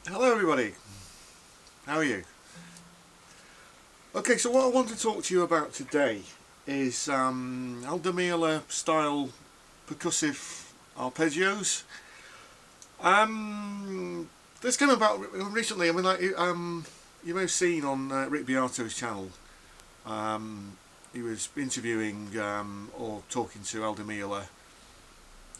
Hello everybody, how are you? Okay, so what I want to talk to you about today is Meola style percussive arpeggios. This came about recently. I mean, you may have seen on Rick Beato's channel, he was interviewing or talking to Meola,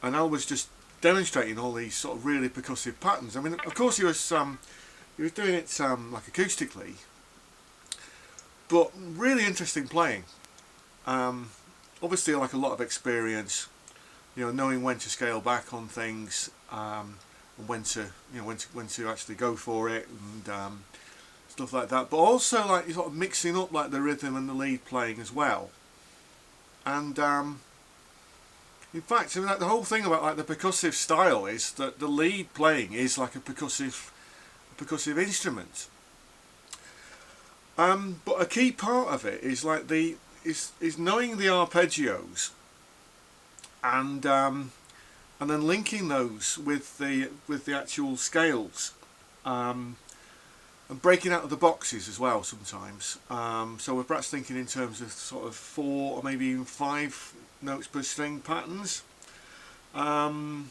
and Al was just demonstrating all these sort of really percussive patterns. I mean, of course he was doing it like acoustically, but really interesting playing. Obviously, like a lot of experience, knowing when to scale back on things, and when to when to actually go for it, and stuff like that. But also like sort of mixing up like the rhythm and the lead playing as well. And in fact, I mean, like, the whole thing about like the percussive style is that the lead playing is like a percussive instrument. But a key part of it is like is knowing the arpeggios, and then linking those with the actual scales, and breaking out of the boxes as well sometimes. So we're perhaps thinking in terms of sort of 4 or maybe even 5 notes per string patterns. We'll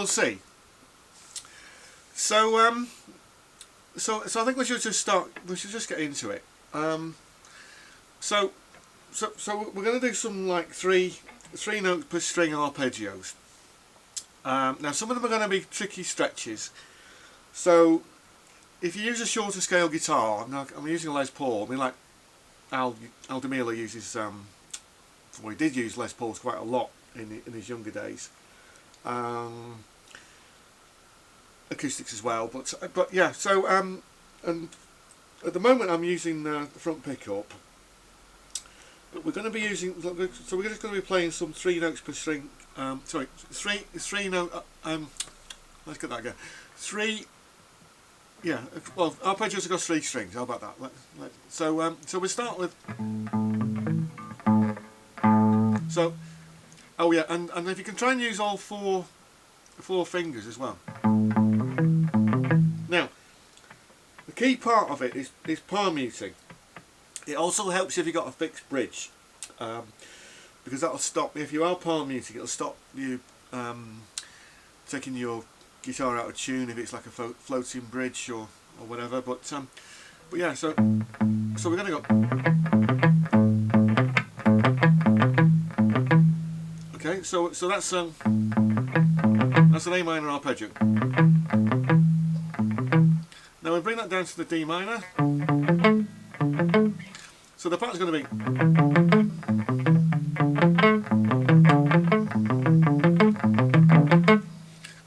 see. So so I think we should just start. We should just get into it. So we're going to do some like three notes per string arpeggios. Now some of them are going to be tricky stretches. So if you use a shorter scale guitar, I'm using a Les Paul. I mean, like Al Meola uses. Well, he did use Les Pauls quite a lot in his younger days. Acoustics as well, but yeah. So and at the moment I'm using the front pickup, but we're going to be using. So we're just going to be playing some 3 notes per string. Sorry, three note. Let's get that again. 3. Yeah. Well, arpeggios have got 3 strings. How about that? So we start with. So, oh yeah, and if you can try and use all four fingers as well. Now, the key part of it is palm muting. It also helps if you've got a fixed bridge, because that'll stop, if you are palm muting, it'll stop you taking your guitar out of tune if it's like a floating bridge or whatever. But yeah, so we're going to go. Okay, so that's an A minor arpeggio. Now we bring that down to the D minor. So the pattern's going to be.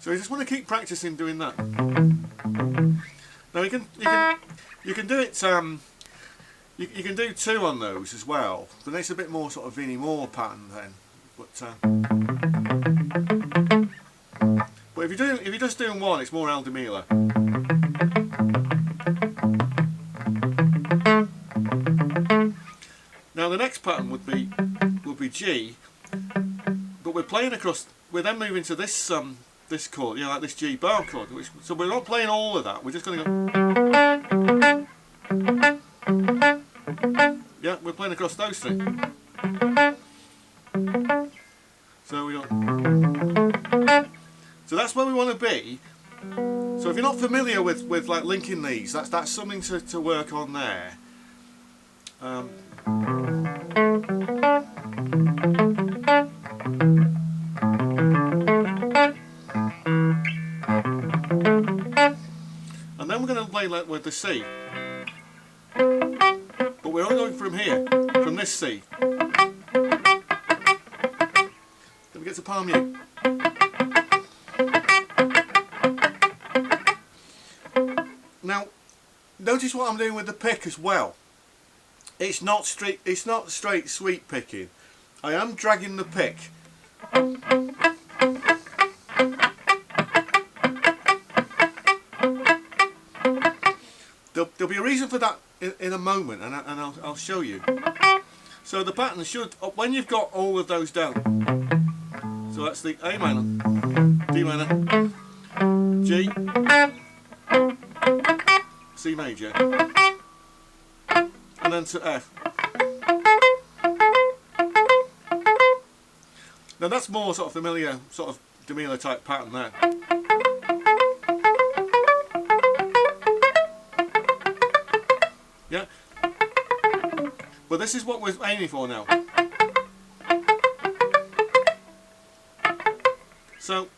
So you just want to keep practicing doing that. Now you can do it. You can do 2 on those as well. Then it's a bit more sort of Vinnie Moore pattern then. But if you're just doing 1, it's more Al Meola. Now the next pattern would be G, but we're playing across. We're then moving to this this chord, like this G bar chord. So we're not playing all of that. We're just going to go. Yeah, we're playing across those 3. So we got. So that's where we want to be. So if you're not familiar with like linking these, that's something to work on there. And then we're going to play like with the C. But we're only going from here, from this C. Then we get to palm mute. Now, notice what I'm doing with the pick as well. It's not straight sweep picking. I am dragging the pick. There'll be a reason for that in a moment, and I'll show you. So the pattern should, when you've got all of those down, so that's the A minor, D minor, G, C major, and then to F. Now that's more sort of familiar, sort of Meola type pattern there. Yeah, but this is what we're aiming for now. So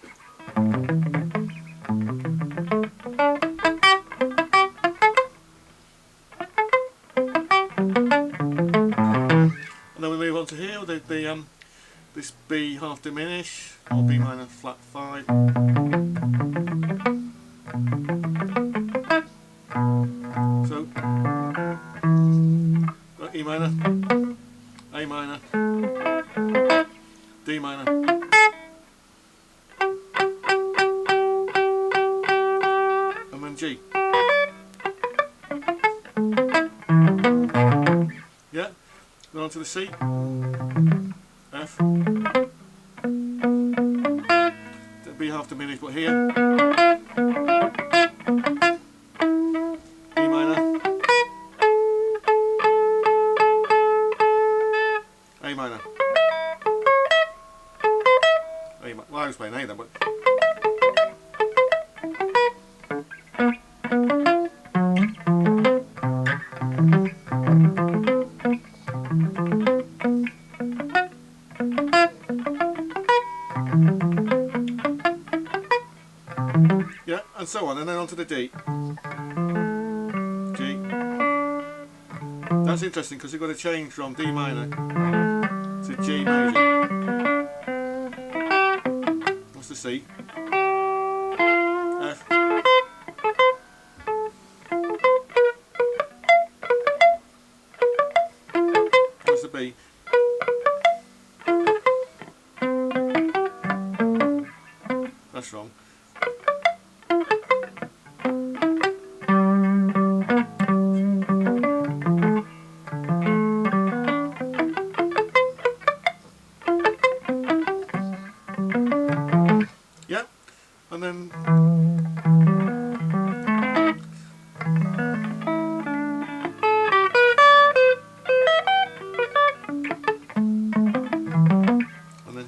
and then we move on to here with this B half diminish, or B minor flat 5. So E minor, A minor, D minor, and then G. Yeah, then on to the C, F, B half diminished, but here, E minor, A minor, A minor. Well, I was playing A then, but yeah, and so on, and then on to the D. G. That's interesting because you've got to change from D minor to G major. What's the C? F. What's the B? That's wrong. Yeah, and then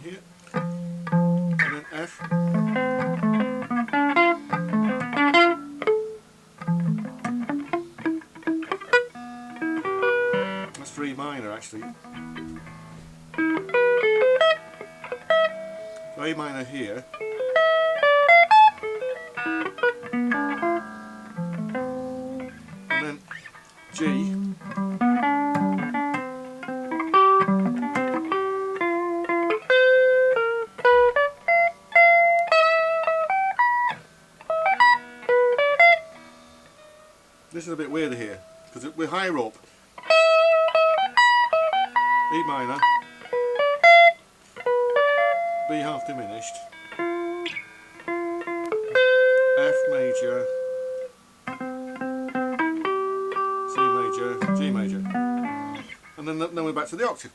here, and then F. That's 3 minor actually. So A minor here. And then G. This is a bit weirder here because we're higher up. E minor, B half diminished, F major, C major, G major, and then we're back to the octave.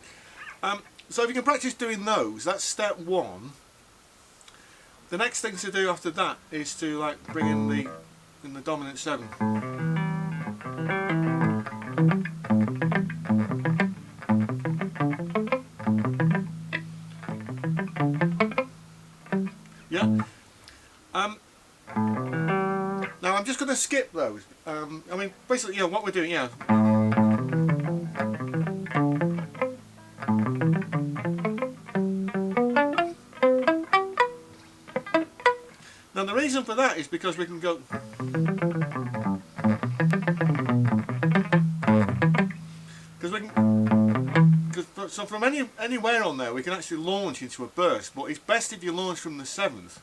So if you can practice doing those, that's step 1. The next thing to do after that is to like bring in the dominant 7. Yeah. Now I'm just going to skip those. I mean, basically, yeah, what we're doing, yeah. Now the reason for that is because we can go. So from anywhere on there we can actually launch into a burst, but it's best if you launch from the 7th.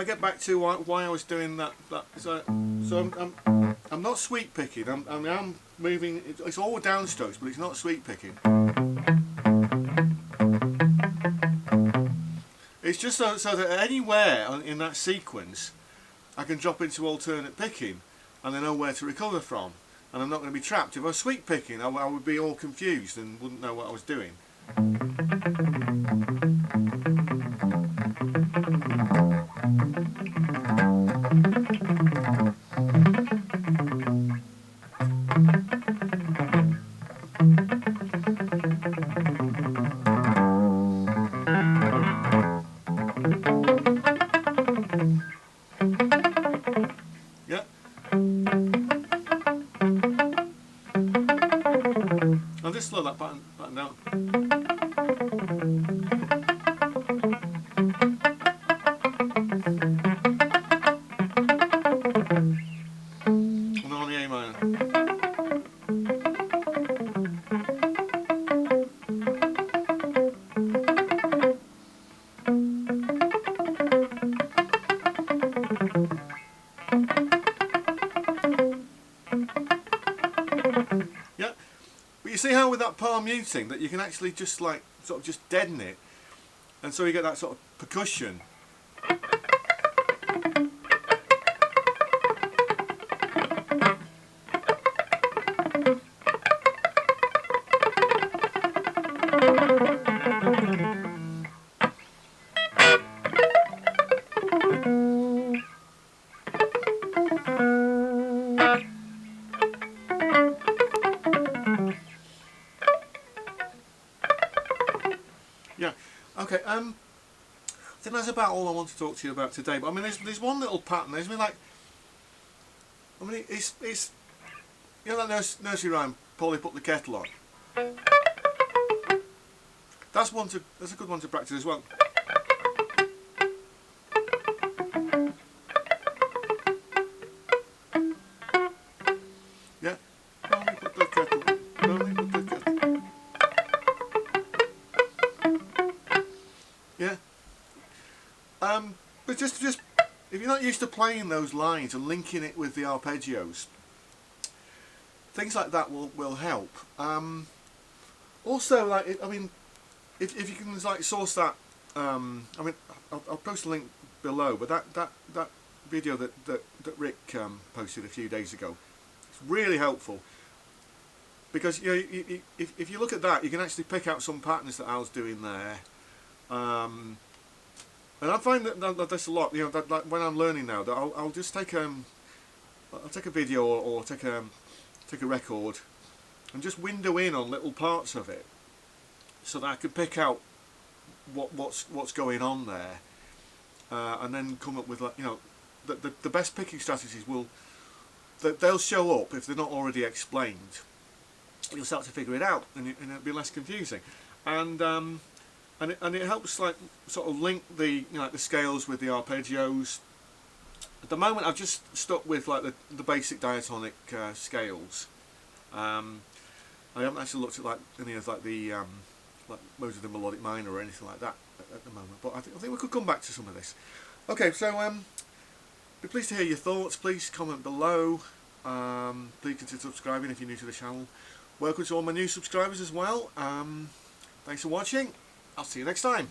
I get back to why I was doing that, so I'm not sweep picking. I'm moving. It's all downstrokes, but it's not sweep picking. It's just so that anywhere in that sequence, I can drop into alternate picking, and I know where to recover from, and I'm not going to be trapped. If I was sweep picking, I would be all confused and wouldn't know what I was doing. Yeah. I'll just slow that button down. And on the A minor. Yeah. But you see how with that palm muting that you can actually just like sort of just deaden it, and so you get that sort of percussion. Yeah. Okay. I think that's about all I want to talk to you about today. But I mean, there's one little pattern. There's like, I mean, it's you know that nursery rhyme, Polly put the kettle on. That's a good one to practice as well. Yeah. Polly put the kettle. Polly put the kettle. Yeah. But just if you're not used to playing those lines and linking it with the arpeggios, things like that will help. Also, like I mean, if you can like source that, I mean, I'll post a link below. But that video that Rick posted a few days ago, it's really helpful because you know if you look at that, you can actually pick out some patterns that I was doing there. And I find that that's a lot. You know, that like when I'm learning now, that I'll just take I'll take a video or take a record and just window in on little parts of it, so that I can pick out what's going on there, and then come up with like you know the best picking strategies they'll show up if they're not already explained. You'll start to figure it out, and it'll be less confusing, and it helps like sort of link the the scales with the arpeggios. At the moment, I've just stuck with like the basic diatonic scales. I haven't actually looked at like any of like the like modes of the melodic minor or anything like that at the moment. But I think we could come back to some of this. Okay, so be pleased to hear your thoughts. Please comment below. Please consider subscribing if you're new to the channel. Welcome to all my new subscribers as well. Thanks for watching. I'll see you next time.